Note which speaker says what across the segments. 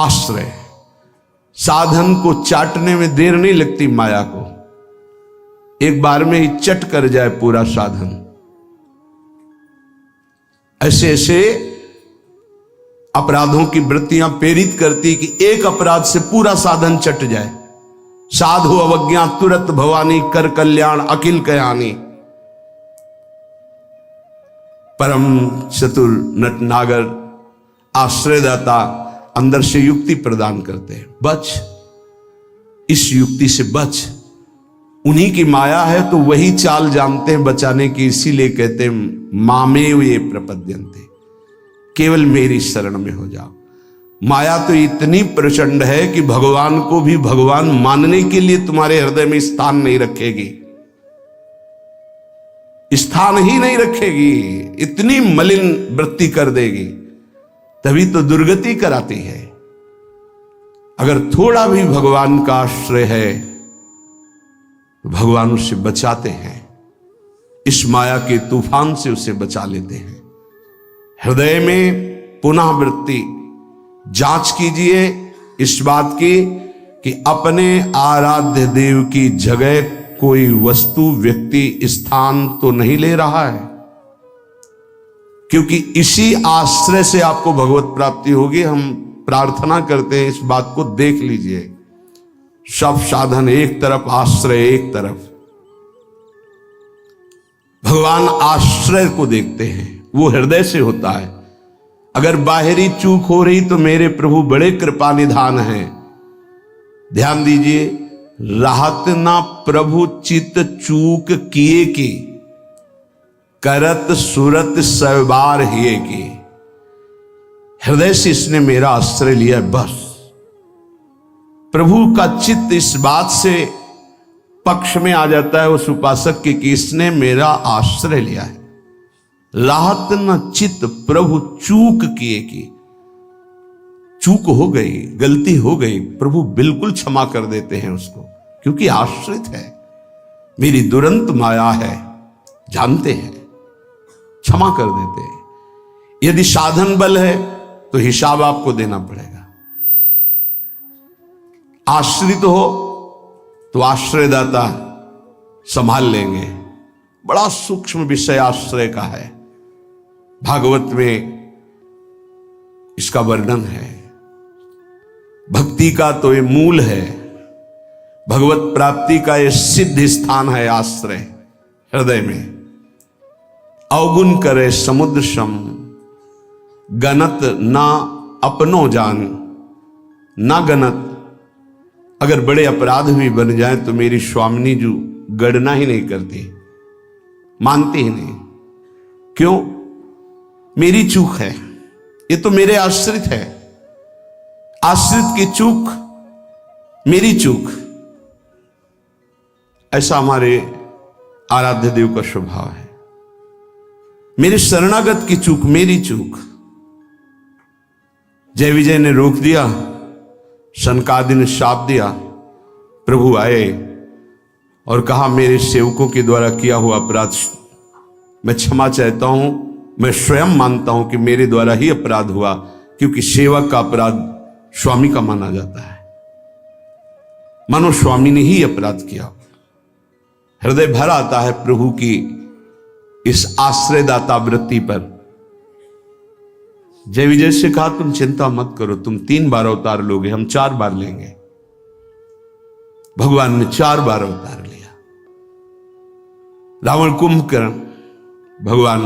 Speaker 1: आश्रय। साधन को चाटने में देर नहीं लगती माया को, एक बार में ही चट कर जाए पूरा साधन। ऐसे ऐसे अपराधों की वृत्तियां प्रेरित करती कि एक अपराध से पूरा साधन चट जाए। साधु अवज्ञा तुरत भवानी, कर कल्याण अकिल कयानी। परम चतुर नटनागर आश्रयदाता अंदर से युक्ति प्रदान करते हैं, बच, इस युक्ति से बच। उन्हीं की माया है तो वही चाल जानते हैं बचाने की, इसीलिए कहते हैं मामेव ये प्रपद्यन्ते, केवल मेरी शरण में हो जाओ। माया तो इतनी प्रचंड है कि भगवान को भी भगवान मानने के लिए तुम्हारे हृदय में स्थान नहीं रखेगी, स्थान ही नहीं रखेगी, इतनी मलिन वृत्ति कर देगी, तभी तो दुर्गति कराती है। अगर थोड़ा भी भगवान का आश्रय है तो भगवान उसे बचाते हैं, इस माया के तूफान से उसे बचा लेते हैं। हृदय में पुनः वृत्ति जांच कीजिए इस बात की कि अपने आराध्य देव की जगह कोई वस्तु, व्यक्ति, स्थान तो नहीं ले रहा है, क्योंकि इसी आश्रय से आपको भगवत प्राप्ति होगी। हम प्रार्थना करते हैं, इस बात को देख लीजिए। सब साधन एक तरफ, आश्रय एक तरफ। भगवान आश्रय को देखते हैं, वो हृदय से होता है। अगर बाहरी चूक हो रही तो मेरे प्रभु बड़े कृपा निधान हैं। ध्यान दीजिए, राहत ना प्रभु चित चूक किए की, करत सुरत सवार हिए की। हृदय से इसने मेरा आश्रय लिया, बस। प्रभु का चित्त इस बात से पक्ष में आ जाता है उस उपासक के कि इसने मेरा आश्रय लिया है। राहत न चित्त प्रभु चूक किए की, चूक हो गई, गलती हो गई, प्रभु बिल्कुल क्षमा कर देते हैं उसको, क्योंकि आश्रित है, मेरी दुरंत माया है, जानते हैं, क्षमा कर देते हैं। यदि साधन बल है तो हिसाब आपको देना पड़ेगा। आश्रित हो तो आश्रयदाता संभाल लेंगे। बड़ा सूक्ष्म विषय आश्रय का है, भागवत में इसका वर्णन है। भक्ति का तो ये मूल है, भगवत प्राप्ति का ये सिद्ध स्थान है आश्रय, हृदय में। अवगुण करे समुद्र सम, गणत ना अपनो जान, ना गणत। अगर बड़े अपराध भी बन जाए तो मेरी स्वामिनी जी गणना ही नहीं करती, मानती ही नहीं। क्यों? मेरी चूक है, ये तो मेरे आश्रित है, आश्रित की चूक मेरी चूक। ऐसा हमारे आराध्य देव का स्वभाव है। मेरे शरणागत की चूक मेरी चूक। जय विजय ने रोक दिया, सनकादि ने शाप दिया। प्रभु आए और कहा मेरे सेवकों के द्वारा किया हुआ अपराध मैं क्षमा चाहता हूं। मैं स्वयं मानता हूं कि मेरे द्वारा ही अपराध हुआ, क्योंकि सेवक का अपराध स्वामी का माना जाता है। मानो स्वामी ने ही अपराध किया। हृदय भर आता है प्रभु की इस आश्रयदाता वृत्ति पर। जय विजय से कहा तुम चिंता मत करो, तुम 3 बार अवतार लोगे, हम 4 बार लेंगे। भगवान ने 4 बार अवतार लिया। रावण कुंभकर्ण भगवान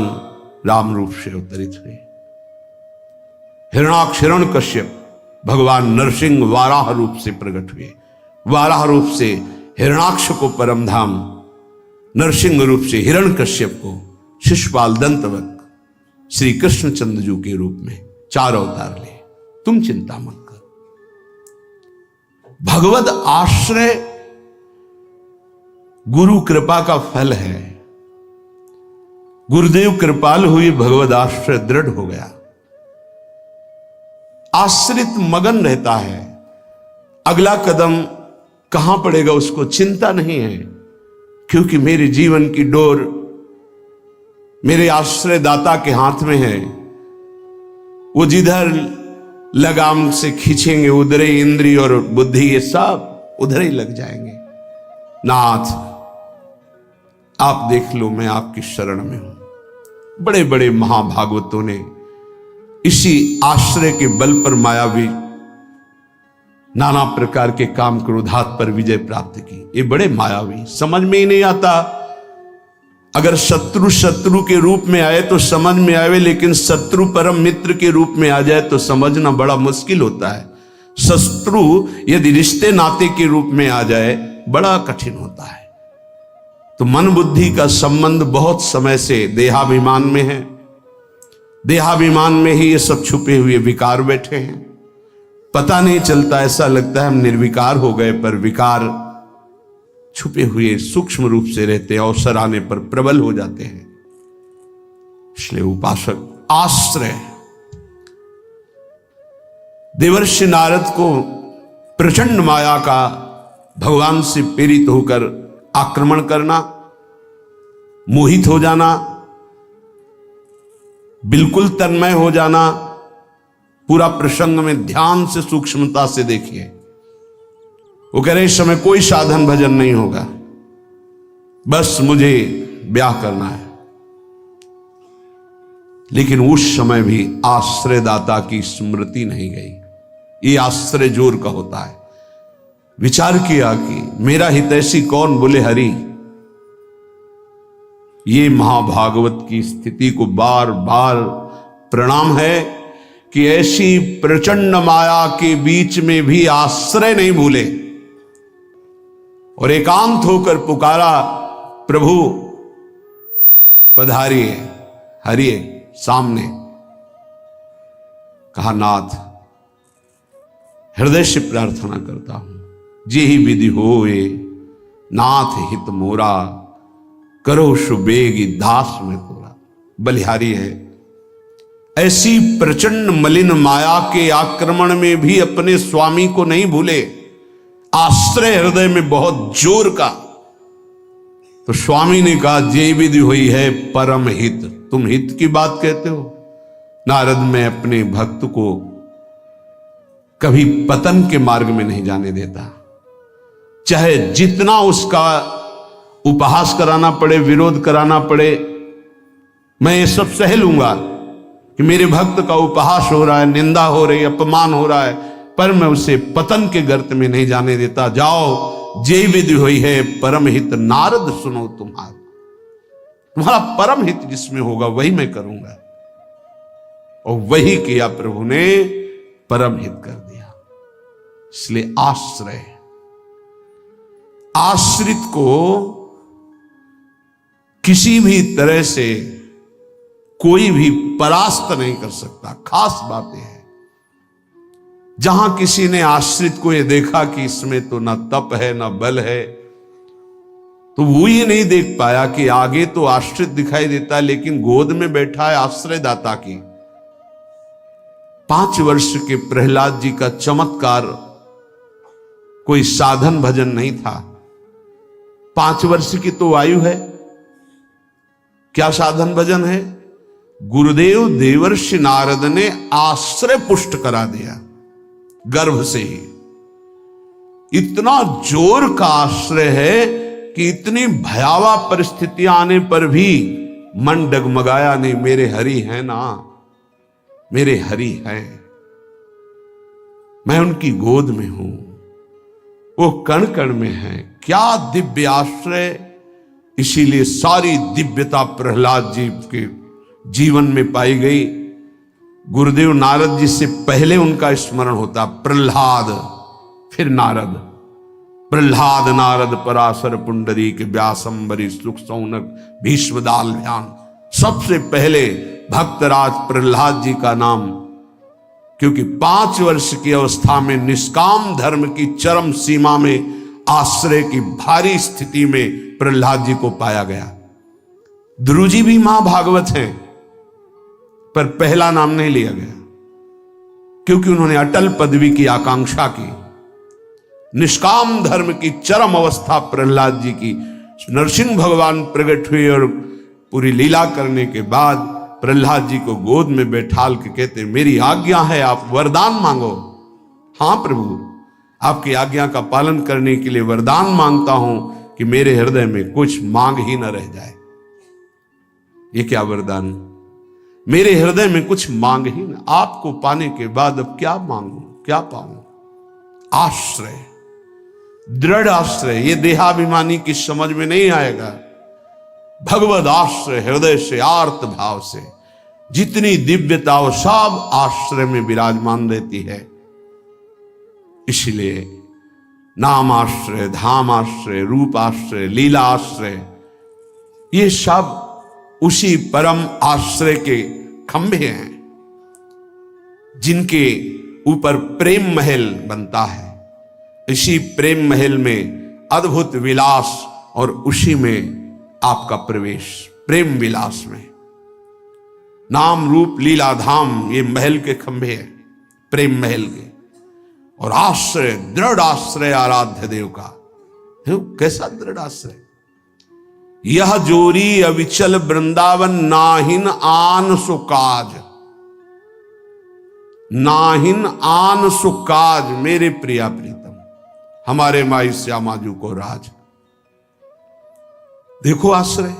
Speaker 1: राम रूप से अवतरित हुए। हिरणाक्ष हिरण्यकश्यप भगवान नरसिंह वाराह रूप से प्रकट हुए। वाराह रूप से हिरणाक्ष को परम धाम, नरसिंह रूप से हिरण्यकश्यप को शिशुपाल दंतवत श्री कृष्णचंद्र जी के रूप में 4 अवतार लिए। तुम चिंता मत करो। भगवद आश्रय गुरु कृपा का फल है। गुरुदेव कृपाल हुई, भगवद आश्रय दृढ़ हो गया। आश्रित मगन रहता है, अगला कदम कहां पड़ेगा उसको चिंता नहीं है, क्योंकि मेरे जीवन की डोर मेरे आश्रयदाता के हाथ में है। वो जिधर लगाम से खींचेंगे उधर ही इंद्रिय और बुद्धि ये सब उधर ही लग जाएंगे। नाथ आप देख लो, मैं आपकी शरण में हूं। बड़े बड़े महाभागवतों ने इसी आश्रय के बल पर मायावी नाना प्रकार के काम क्रोधात पर विजय प्राप्त की। ये बड़े मायावी, समझ में ही नहीं आता। अगर शत्रु शत्रु के रूप में आए तो समझ में आवे, लेकिन शत्रु परम मित्र के रूप में आ जाए तो समझना बड़ा मुश्किल होता है। शत्रु यदि रिश्ते नाते के रूप में आ जाए बड़ा कठिन होता है। तो मन बुद्धि का संबंध बहुत समय से देहाभिमान में है। देहाभिमान में ही ये सब छुपे हुए विकार बैठे हैं, पता नहीं चलता। ऐसा लगता है हम निर्विकार हो गए, पर विकार छुपे हुए सूक्ष्म रूप से रहते हैं, अवसर आने पर प्रबल हो जाते हैं। इसलिए उपासक आश्रय, देवर्षि नारद को प्रचंड माया का भगवान से प्रेरित होकर आक्रमण करना, मोहित हो जाना, बिल्कुल तन्मय हो जाना। पूरा प्रसंग में ध्यान से सूक्ष्मता से देखिए। वो कह रहे इस समय कोई साधन भजन नहीं होगा, बस मुझे ब्याह करना है। लेकिन उस समय भी आश्रयदाता की स्मृति नहीं गई। ये आश्रय जोर का होता है। विचार किया कि मेरा हितैषी कौन, बोले हरि। ये महाभागवत की स्थिति को बार बार प्रणाम है कि ऐसी प्रचंड माया के बीच में भी आश्रय नहीं भूले और एकांत होकर पुकारा, प्रभु पधारिए, हरिए सामने। कहा नाथ हृदय से प्रार्थना करता हूं, जे ही विधि होए नाथ हित मोरा, करो सुबेगी दास में तोरा। बलिहारी है, ऐसी प्रचंड मलिन माया के आक्रमण में भी अपने स्वामी को नहीं भूले। आश्रय हृदय में बहुत जोर का। तो स्वामी ने कहा जे विधि हुई है परम हित। तुम हित की बात कहते हो? नारद, मैं अपने भक्त को कभी पतन के मार्ग में नहीं जाने देता। चाहे जितना उसका उपहास कराना पड़े, विरोध कराना पड़े, मैं ये सब सह लूंगा कि मेरे भक्त का उपहास हो रहा है, निंदा हो रही है, अपमान हो रहा है, पर मैं उसे पतन के गर्त में नहीं जाने देता। जाओ, जे विधि हुई है परम हित नारद सुनो तुम्हारा परम हित जिसमें होगा वही मैं करूंगा। और वही किया प्रभु ने, परम हित कर दिया। इसलिए आश्रय, आश्रित को किसी भी तरह से कोई भी परास्त नहीं कर सकता। खास बात यह है, जहां किसी ने आश्रित को यह देखा कि इसमें तो ना तप है ना बल है, तो वो ये नहीं देख पाया कि आगे तो आश्रित दिखाई देता है लेकिन गोद में बैठा है आश्रयदाता की। 5 वर्ष के प्रहलाद जी का चमत्कार कोई साधन भजन नहीं था। 5 वर्ष की तो आयु है, क्या साधन भजन है? गुरुदेव देवर्षि नारद ने आश्रय पुष्ट करा दिया गर्भ से ही। इतना जोर का आश्रय है कि इतनी भयावह परिस्थितियां आने पर भी मन डगमगाया नहीं। मेरे हरि हैं ना, मेरे हरि हैं, मैं उनकी गोद में हूं, वो कण कण में है। क्या दिव्य आश्रय! इसीलिए सारी दिव्यता प्रहलाद जी के जीवन में पाई गई। गुरुदेव नारद जी से पहले उनका स्मरण होता प्रहलाद, फिर नारद। प्रहलाद नारद पराशर पुंडरीक व्यासंबरी सुख सौनक भीष्मदाल ध्यान। सबसे पहले भक्तराज प्रहलाद जी का नाम, क्योंकि 5 वर्ष की अवस्था में निष्काम धर्म की चरम सीमा में आश्रय की भारी स्थिति में प्रहलाद जी को पाया गया। ध्रुव जी भी महाभागवत हैं, पर पहला नाम नहीं लिया गया क्योंकि उन्होंने अटल पदवी की आकांक्षा की। निष्काम धर्म की चरम अवस्था प्रहलाद जी की। नरसिंह भगवान प्रकट हुए और पूरी लीला करने के बाद प्रहलाद जी को गोद में बैठाल के कहते, मेरी आज्ञा है, आप वरदान मांगो। हाँ प्रभु, आपकी आज्ञा का पालन करने के लिए वरदान मांगता हूं कि मेरे हृदय में कुछ मांग ही न रह जाए। ये क्या वरदान? मेरे हृदय में कुछ मांग ही ना, आपको पाने के बाद अब क्या मांगू, क्या पाऊं? आश्रय, दृढ़ आश्रय, ये देहाभिमानी की समझ में नहीं आएगा। भगवद आश्रय, हृदय से आर्त भाव से जितनी दिव्यता वो सब आश्रय में विराजमान रहती है। इसलिए नाम आश्रय, धाम आश्रय, रूप आश्रय, लीला आश्रय, ये सब उसी परम आश्रय के खंभे हैं जिनके ऊपर प्रेम महल बनता है। इसी प्रेम महल में अद्भुत विलास और उसी में आपका प्रवेश, प्रेम विलास में। नाम रूप लीला धाम ये महल के खंभे हैं, प्रेम महल के। और आश्रय, दृढ़ आश्रय आराध्य देव का। कैसा दृढ़ आश्रय? यह जोरी अविचल वृंदावन, नाहिन आन सुकाज, नाहिन आन सुकाज। मेरे प्रिया प्रीतम, हमारे माई श्यामाजू को राज। देखो आश्रय,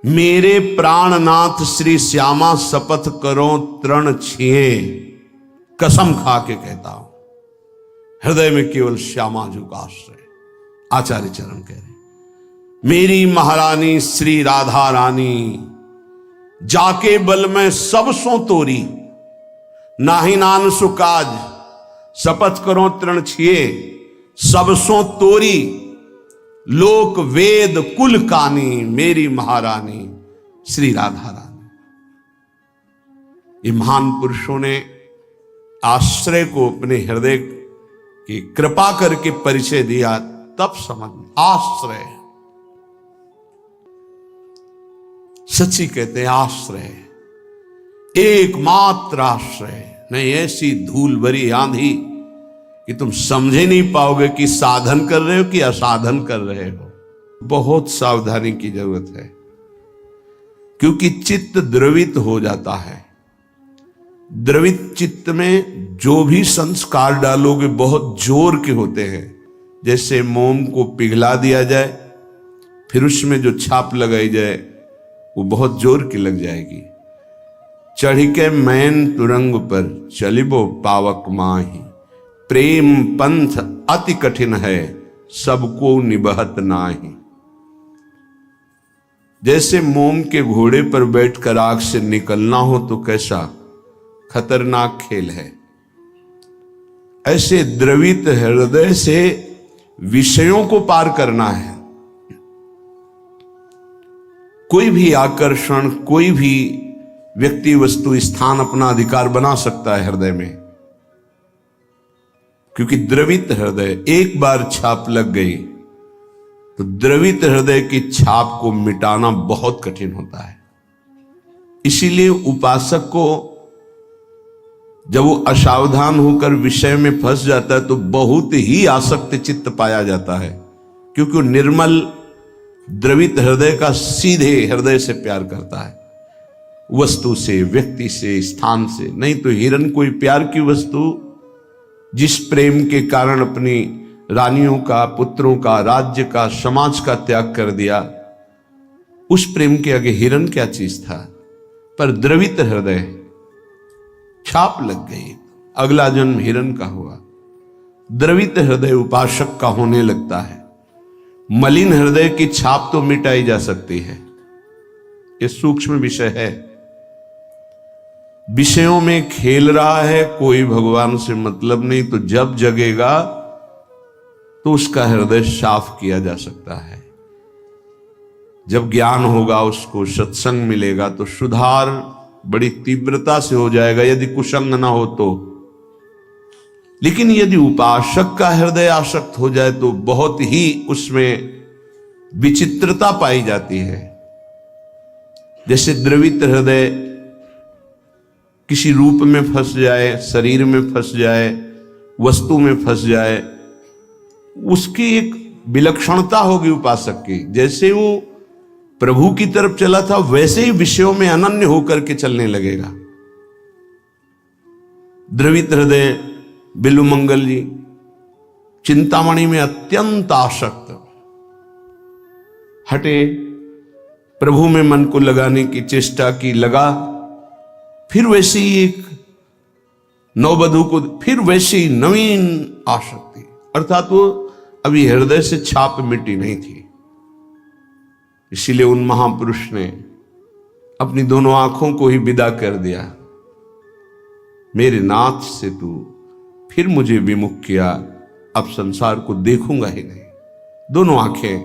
Speaker 1: मेरे प्राणनाथ श्री श्यामा शपथ करो तृण छिए, कसम खा के कहता हूं, हृदय में केवल श्यामाजू का आश्रय। आचार्य चरण कह रहे, मेरी महारानी श्री राधा रानी, जाके बल में सब सो तोरी, नाहि नान सुकाज, शपथ करो तृण छिए, सब सो तोरी, लोक वेद कुल कानी, मेरी महारानी श्री राधा रानी। ये महान पुरुषों ने आश्रय को अपने हृदय की कृपा करके परिचय दिया, तब समझ। आश्रय सच्ची कहते हैं, आश्रय एकमात्र आश्रय। नहीं ऐसी धूल भरी आंधी कि तुम समझे नहीं पाओगे कि साधन कर रहे हो कि असाधन कर रहे हो। बहुत सावधानी की जरूरत है, क्योंकि चित्त द्रवित हो जाता है। द्रवित चित्त में जो भी संस्कार डालोगे बहुत जोर के होते हैं। जैसे मोम को पिघला दिया जाए, फिर उसमें जो छाप लगाई जाए वो बहुत जोर की लग जाएगी। चढ़ के मैन तुरंग पर चलिबो पावक माही, प्रेम पंथ अति कठिन है, सबको निबहत नाही। जैसे मोम के घोड़े पर बैठकर आग से निकलना हो तो कैसा खतरनाक खेल है, ऐसे द्रवित हृदय से विषयों को पार करना है। कोई भी आकर्षण, कोई भी व्यक्ति वस्तु स्थान अपना अधिकार बना सकता है हृदय में, क्योंकि द्रवित हृदय, एक बार छाप लग गई तो द्रवित हृदय की छाप को मिटाना बहुत कठिन होता है। इसीलिए उपासक को जब वो असावधान होकर विषय में फंस जाता है तो बहुत ही आसक्त चित्त पाया जाता है, क्योंकि वो निर्मल द्रवित हृदय का सीधे हृदय से प्यार करता है, वस्तु से, व्यक्ति से, स्थान से। नहीं तो हिरन कोई प्यार की वस्तु जिस प्रेम के कारण अपनी रानियों का, पुत्रों का, राज्य का, समाज का त्याग कर दिया, उस प्रेम के आगे हिरन क्या चीज था। पर द्रवित हृदय, छाप लग गई, अगला जन्म हिरन का हुआ। द्रवित हृदय उपासक का होने लगता है। मलिन हृदय की छाप तो मिटाई जा सकती है, ये सूक्ष्म विषय है। विषयों में खेल रहा है, कोई भगवान से मतलब नहीं, तो जब जगेगा तो उसका हृदय साफ किया जा सकता है। जब ज्ञान होगा, उसको सत्संग मिलेगा तो सुधार बड़ी तीव्रता से हो जाएगा, यदि कुसंग ना हो तो। लेकिन यदि उपासक का हृदय आसक्त हो जाए तो बहुत ही उसमें विचित्रता पाई जाती है। जैसे द्रवित हृदय किसी रूप में फंस जाए, शरीर में फंस जाए, वस्तु में फंस जाए, उसकी एक विलक्षणता होगी उपासक की। जैसे वो प्रभु की तरफ चला था वैसे ही विषयों में अनन्य होकर के चलने लगेगा। द्रवित हृदय बिल्वमंगल जी चिंतामणि में अत्यंत आसक्त, हटे, प्रभु में मन को लगाने की चेष्टा की, लगा, फिर वैसे ही एक नववधू को फिर वैसे ही नवीन आसक्ति, अर्थात वो अभी हृदय से छाप मिटी नहीं थी। इसीलिए उन महापुरुष ने अपनी दोनों आंखों को ही विदा कर दिया। मेरे नाथ से तू फिर मुझे विमुख किया, अब संसार को देखूंगा ही नहीं। दोनों आंखें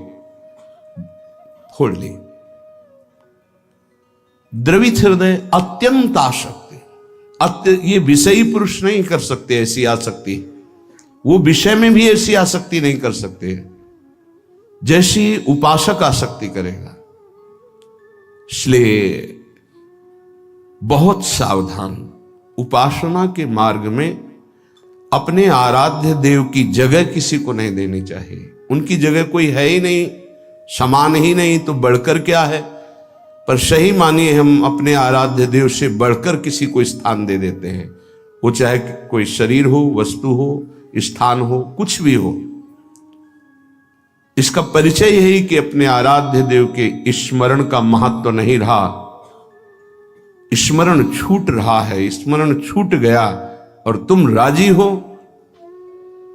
Speaker 1: फोड़ ली। द्रवित हृदय अत्यंत आसक्ति, ये विषयी पुरुष नहीं कर सकते ऐसी आसक्ति, वो विषय में भी ऐसी आसक्ति नहीं कर सकते जैसी उपासक आसक्ति करेगा। इसलिए बहुत सावधान, उपासना के मार्ग में अपने आराध्य देव की जगह किसी को नहीं देनी चाहिए। उनकी जगह कोई है ही नहीं, समान ही नहीं, तो बढ़कर क्या है। पर सही मानिए हम अपने आराध्य देव से बढ़कर किसी को स्थान दे देते हैं, वो चाहे कोई शरीर हो, वस्तु हो, स्थान हो, कुछ भी हो। इसका परिचय यही कि अपने आराध्य देव के स्मरण का महत्व नहीं रहा, स्मरण छूट रहा है, स्मरण छूट गया और तुम राजी हो।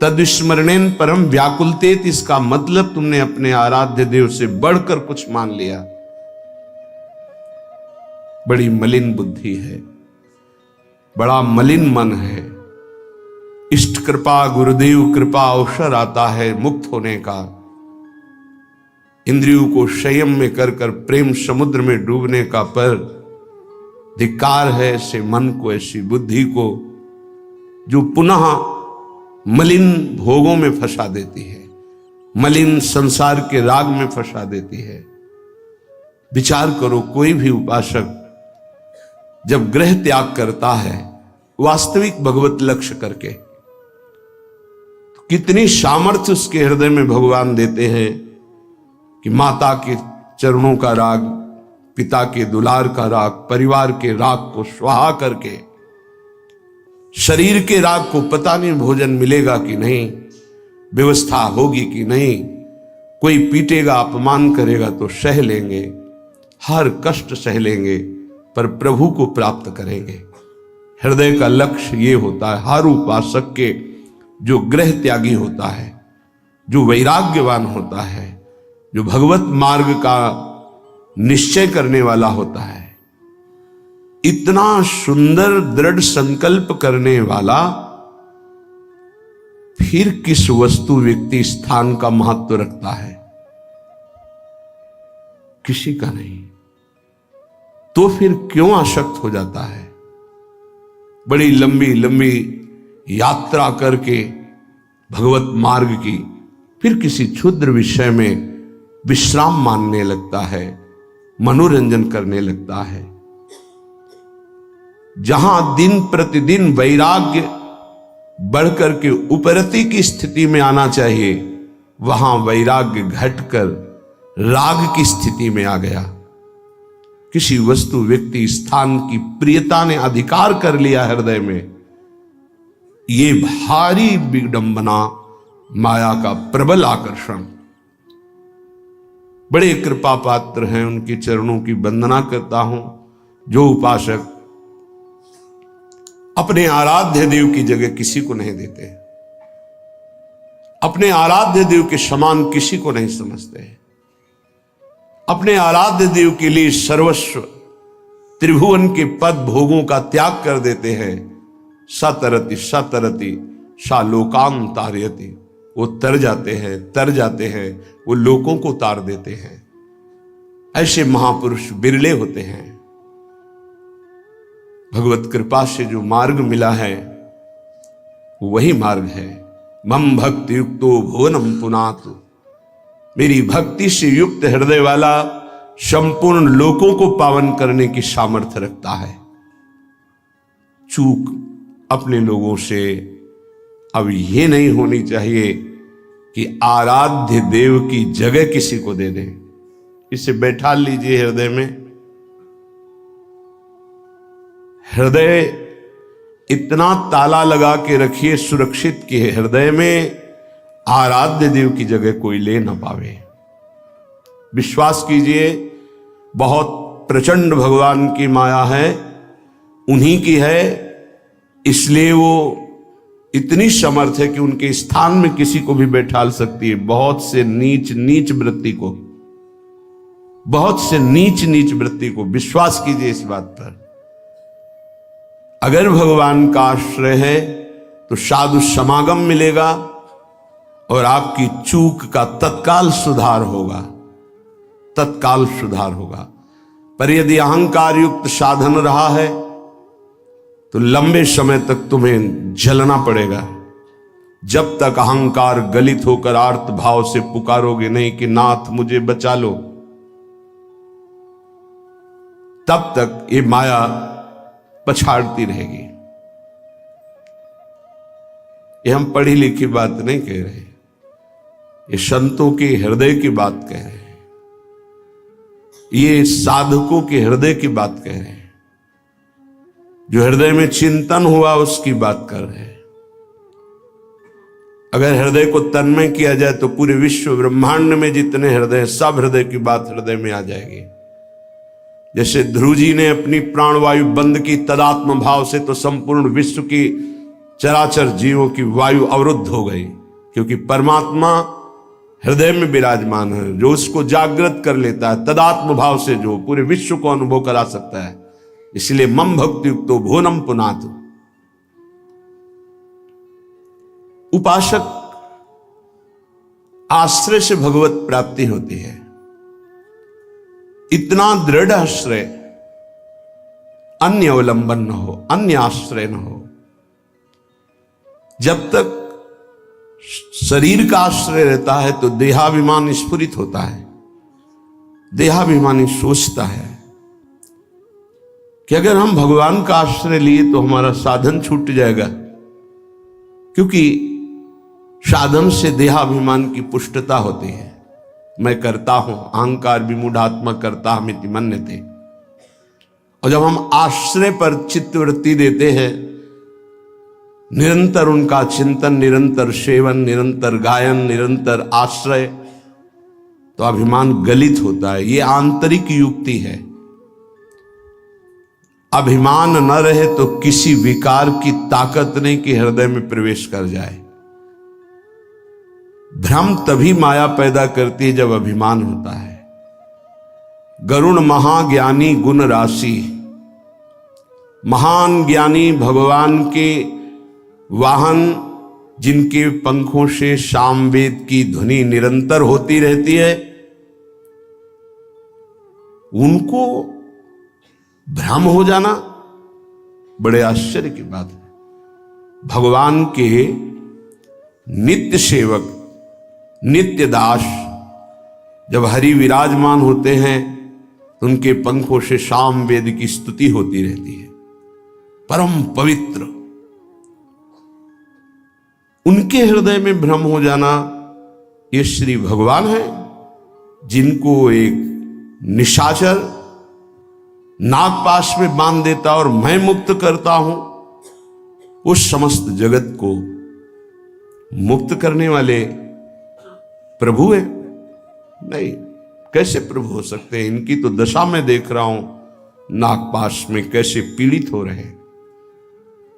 Speaker 1: तद स्मरणेन परम व्याकुलतेत, इसका मतलब तुमने अपने आराध्य देव से बढ़कर कुछ मान लिया। बड़ी मलिन बुद्धि है, बड़ा मलिन मन है। इष्ट कृपा गुरुदेव कृपा अवसर आता है मुक्त होने का। इंद्रियों को संयम में कर कर प्रेम समुद्र में डूबने का, पर धिक्कार है ऐसे मन को, ऐसी बुद्धि को जो पुनः मलिन भोगों में फंसा देती है, मलिन संसार के राग में फंसा देती है। विचार करो, कोई भी उपासक जब ग्रह त्याग करता है वास्तविक भगवत लक्ष्य करके, तो कितनी सामर्थ्य उसके हृदय में भगवान देते हैं कि माता के चरणों का राग, पिता के दुलार का राग, परिवार के राग को स्वाहा करके, शरीर के राग को पता नहीं भोजन मिलेगा कि नहीं, व्यवस्था होगी कि नहीं, कोई पीटेगा अपमान करेगा तो सह लेंगे, हर कष्ट सह लेंगे, पर प्रभु को प्राप्त करेंगे। हृदय का लक्ष्य ये होता है हर उपासक के, जो ग्रह त्यागी होता है, जो वैराग्यवान होता है, जो भगवत मार्ग का निश्चय करने वाला होता है, इतना सुंदर दृढ़ संकल्प करने वाला, फिर किस वस्तु व्यक्ति स्थान का महत्व रखता है? किसी का नहीं। तो फिर क्यों आसक्त हो जाता है? बड़ी लंबी लंबी यात्रा करके भगवत मार्ग की, फिर किसी क्षुद्र विषय में विश्राम मानने लगता है, मनोरंजन करने लगता है। जहां दिन प्रतिदिन वैराग्य बढ़कर के उपरति की स्थिति में आना चाहिए, वहां वैराग्य घटकर राग की स्थिति में आ गया। किसी वस्तु व्यक्ति स्थान की प्रियता ने अधिकार कर लिया हृदय में, ये भारी विडंबना, माया का प्रबल आकर्षण। बड़े कृपा पात्र हैं, उनके चरणों की वंदना करता हूं जो उपासक अपने आराध्य देव की जगह किसी को नहीं देते, अपने आराध्य देव के समान किसी को नहीं समझते, अपने आराध्य देव के लिए सर्वस्व त्रिभुवन के पद भोगों का त्याग कर देते हैं। सतरति सतरति सा लोकां तारयति, वो तर जाते हैं, वो लोगों को तार देते हैं। ऐसे महापुरुष बिरले होते हैं। भगवत कृपा से जो मार्ग मिला है वही मार्ग है। मम भक्ति युक्तो भुवनम पुनातु, मेरी भक्ति से युक्त हृदय वाला संपूर्ण लोकों को पावन करने की सामर्थ्य रखता है। चूक अपने लोगों से अब ये नहीं होनी चाहिए कि आराध्य देव की जगह किसी को दे दें। इसे बैठा लीजिए हृदय में। हृदय इतना ताला लगा के रखिए सुरक्षित कि हृदय में आराध्य देव की जगह कोई ले ना पावे। विश्वास कीजिए, बहुत प्रचंड भगवान की माया है, उन्हीं की है, इसलिए वो इतनी समर्थ है कि उनके स्थान में किसी को भी बैठाल सकती है। बहुत से नीच नीच वृत्ति को, बहुत से नीच नीच वृत्ति को, विश्वास कीजिए इस बात पर। अगर भगवान का आश्रय है तो साधु समागम मिलेगा और आपकी चूक का तत्काल सुधार होगा, तत्काल सुधार होगा। पर यदि अहंकार युक्त साधन रहा है तो लंबे समय तक तुम्हें झेलना पड़ेगा। जब तक अहंकार गलित होकर आर्त भाव से पुकारोगे नहीं कि नाथ मुझे बचा लो, तब तक ये माया पछाड़ती रहेगी। ये हम पढ़ी लिखी बात नहीं कह रहे, ये संतों के हृदय की बात कह रहे हैं, ये साधकों के हृदय की बात कह रहे हैं। जो हृदय में चिंतन हुआ उसकी बात कर रहे हैं। अगर हृदय को तन्मय किया जाए तो पूरे विश्व ब्रह्मांड में जितने हृदय, सब हृदय की बात हृदय में आ जाएगी। जैसे ध्रुव जी ने अपनी प्राणवायु बंद की तदात्म भाव से, तो संपूर्ण विश्व की चराचर जीवों की वायु अवरुद्ध हो गई, क्योंकि परमात्मा हृदय में विराजमान है। जो उसको जागृत कर लेता है तदात्म भाव से, जो पूरे विश्व को अनुभव करा सकता है। इसलिए मम भक्ति युक्तो भुवनम पुनातु। उपासक आश्रय से भगवत प्राप्ति होती है। इतना दृढ़ आश्रय, अन्य अवलंबन न हो, अन्य आश्रय न हो। जब तक शरीर का आश्रय रहता है तो देहाभिमान स्फुरित होता है, देहाभिमानी सोचता है कि अगर हम भगवान का आश्रय लिए तो हमारा साधन छूट जाएगा, क्योंकि साधन से देहाभिमान की पुष्टता होती है। मैं करता हूं, अहंकार विमूढ़ात्मा करता हमिति मन्यते। और जब हम आश्रय पर चित्तवृत्ति देते हैं, निरंतर उनका चिंतन, निरंतर सेवन, निरंतर गायन, निरंतर आश्रय, तो अभिमान गलित होता है। ये आंतरिक युक्ति है। अभिमान न रहे तो किसी विकार की ताकत नहीं कि हृदय में प्रवेश कर जाए। भ्रम तभी माया पैदा करती है जब अभिमान होता है। गरुण महाज्ञानी गुण राशि, महान ज्ञानी भगवान के वाहन, जिनके पंखों से सामवेद की ध्वनि निरंतर होती रहती है, उनको भ्रम हो जाना बड़े आश्चर्य की बात है। भगवान के नित्य सेवक, नित्य दास जब हरि विराजमान होते हैं तो उनके पंखों से साम वेद की स्तुति होती रहती है। परम पवित्र, उनके हृदय में भ्रम हो जाना, ये श्री भगवान है, जिनको एक निशाचर नागपाश में बांध देता और मैं मुक्त करता हूं, उस समस्त जगत को मुक्त करने वाले प्रभु है। नहीं, कैसे प्रभु हो सकते हैं? इनकी तो दशा में देख रहा हूं, नागपाश में कैसे पीड़ित हो रहे हैं।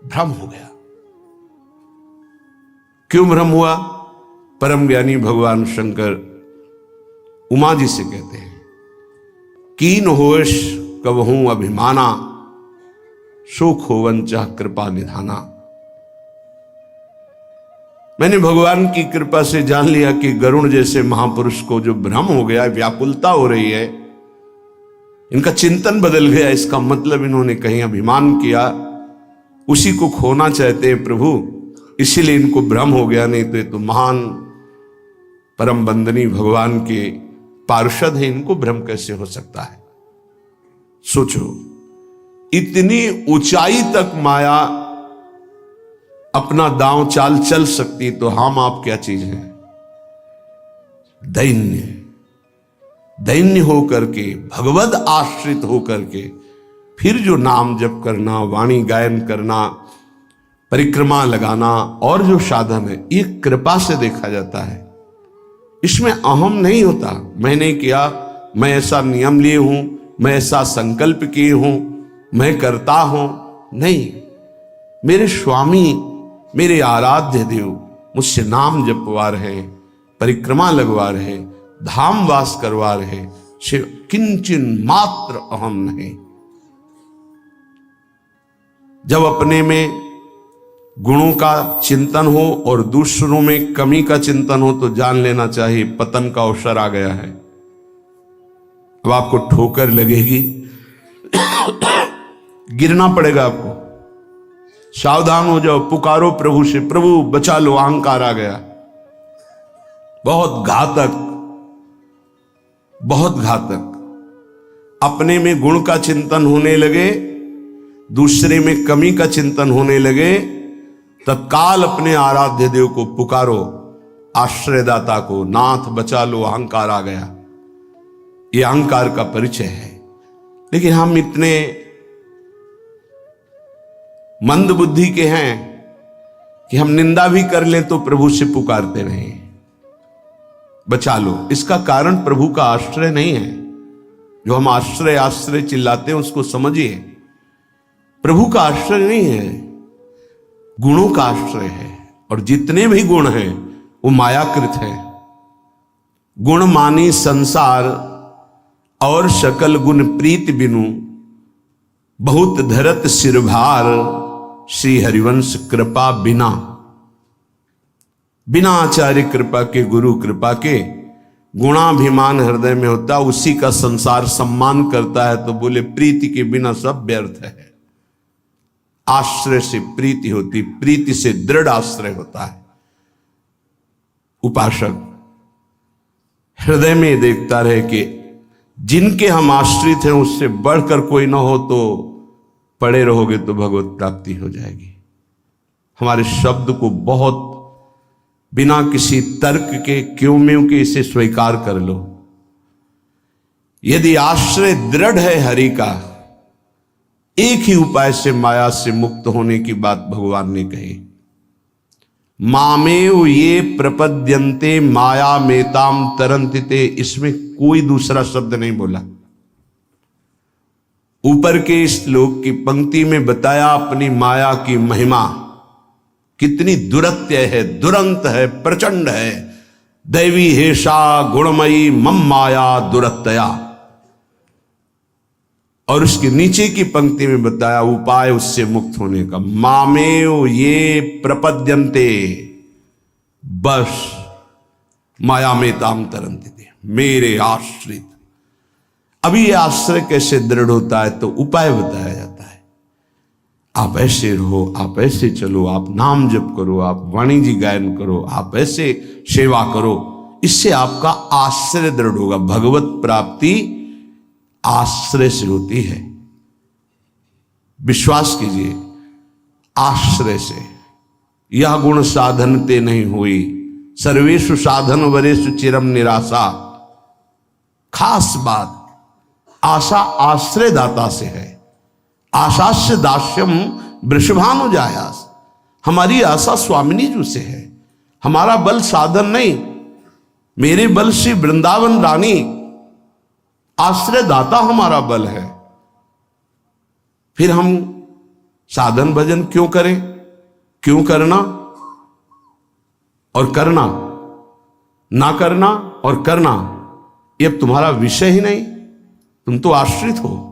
Speaker 1: भ्रम हो गया। क्यों भ्रम हुआ? परम ज्ञानी भगवान शंकर उमा जी से कहते हैं, कीन होश कबहूं अभिमाना, सुख होवन चाह कृपा निधाना। मैंने भगवान की कृपा से जान लिया कि गरुण जैसे महापुरुष को जो भ्रम हो गया, व्याकुलता हो रही है, इनका चिंतन बदल गया। इसका मतलब इन्होंने कहीं अभिमान किया, उसी को खोना चाहते हैं प्रभु, इसीलिए इनको भ्रम हो गया। नहीं तो ये तो महान परम बंदनी भगवान के पार्षद है, इनको भ्रम कैसे हो सकता है? सोचो, इतनी ऊंचाई तक माया अपना दांव चाल चल सकती, तो हम आप क्या चीज हैं? दैन्य, दैन्य होकर के, भगवद आश्रित होकर के फिर जो नाम जप करना, वाणी गायन करना, परिक्रमा लगाना और जो साधन है, ये कृपा से देखा जाता है। इसमें अहम नहीं होता, मैंने किया, मैं ऐसा नियम लिए हूं, मैं ऐसा संकल्प किए हूं, मैं करता हूं। नहीं, मेरे स्वामी, मेरे आराध्य देव मुझसे नाम जपवा रहे, परिक्रमा लगवा रहे, धाम वास करवा रहे, किंचन मात्र अहम नहीं। जब अपने में गुणों का चिंतन हो और दूसरों में कमी का चिंतन हो तो जान लेना चाहिए पतन का अवसर आ गया है। अब आपको ठोकर लगेगी, गिरना पड़ेगा आपको। सावधान हो जाओ, पुकारो प्रभु से, प्रभु बचा लो, अहंकार आ गया। बहुत घातक, बहुत घातक। अपने में गुण का चिंतन होने लगे, दूसरे में कमी का चिंतन होने लगे, तत्काल अपने आराध्य देव को पुकारो, आश्रयदाता को, नाथ बचा लो, अहंकार आ गया। ये अहंकार का परिचय है। लेकिन हम इतने मंद बुद्धि के हैं कि हम निंदा भी कर लें तो प्रभु से पुकारते रहें, बचा लो। इसका कारण प्रभु का आश्रय नहीं है। जो हम आश्रय आश्रय चिल्लाते हैं उसको समझिए, प्रभु का आश्रय नहीं है, गुणों का आश्रय है। और जितने भी गुण हैं वो मायाकृत है। गुण मानी संसार और सकल गुण प्रीत बिनु, बहुत धरत सिरभार, श्री हरिवंश कृपा बिना। बिना आचार्य कृपा के, गुरु कृपा के, गुणाभिमान हृदय में होता, उसी का संसार सम्मान करता है। तो बोले प्रीति के बिना सब व्यर्थ है। आश्रय से प्रीति होती, प्रीति से दृढ़ आश्रय होता है। उपासक हृदय में देखता रहे कि जिनके हम आश्रित हैं उससे बढ़कर कोई ना हो, तो पड़े रहोगे तो भगवत प्राप्ति हो जाएगी। हमारे शब्द को बहुत बिना किसी तर्क के, क्यों में के इसे स्वीकार कर लो। यदि आश्रय दृढ़ है हरि का, एक ही उपाय से माया से मुक्त होने की बात भगवान ने कही। मामेव ये प्रपद्यन्ते माया मेताम तरन्तिते, इसमें कोई दूसरा शब्द नहीं बोला। ऊपर के श्लोक की पंक्ति में बताया अपनी माया की महिमा कितनी दुरत्य है, दुरंत है, प्रचंड है। दैवी हेषा गुणमयी मम माया दुरत्या। और उसके नीचे की पंक्ति में बताया उपाय उससे मुक्त होने का। मामेव ये प्रपद्यन्ते, बस माया में ताम तरन्ते, मेरे आश्रित। अभी ये आश्रय कैसे दृढ़ होता है तो उपाय बताया जाता है। आप ऐसे रहो, आप ऐसे चलो, आप नाम जप करो, आप वाणी जी गायन करो, आप ऐसे सेवा करो, इससे आपका आश्रय दृढ़ होगा। भगवत प्राप्ति आश्रय से होती है। विश्वास कीजिए, आश्रय से। यह गुण साधनते नहीं हुई, सर्वेषु साधन वरेषु चिरम निराशा। खास बात, आशा आश्रय दाता से है। आशास्य दास्यम वृषभानुजायास। हमारी आशा स्वामिनी जी से है। हमारा बल साधन नहीं, मेरे बल से वृंदावन रानी आश्रय दाता हमारा बल है। फिर हम साधन भजन क्यों करें? क्यों करना और करना, ना करना और करना, ये अब तुम्हारा विषय ही नहीं। तुम तो आश्रित हो।